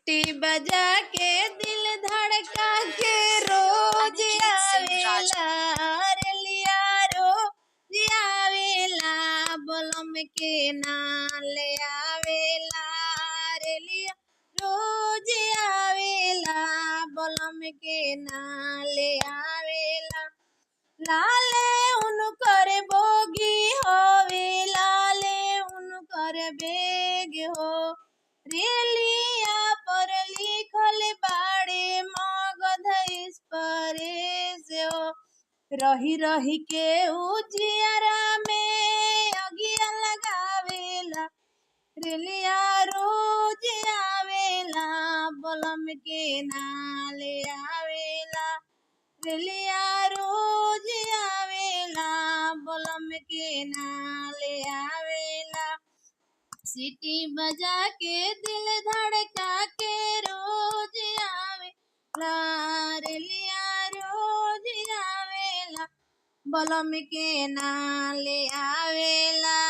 सीटी बजा के दिल धड़का के रोज आवेला रेलिया रोज आवेला बलम के नाले आवेला रेलिया रोज आवेला बलम के नाले आवेला लाले उनकर बोगी होवे लाले उनकर बेग हो रेलिया पर लिखल बाड़े मगध इस परेश हो रही रही के उजियारा में अगिया लगावेला रेलिया रोज आवेला बलम के नाले आवेला रेलिया रोज आवेला बलम के नाले आवेला सीटी बजा के दिल धड़का के रोज आवेला रेलिया रोज आवेला बलम के नाले आवेला।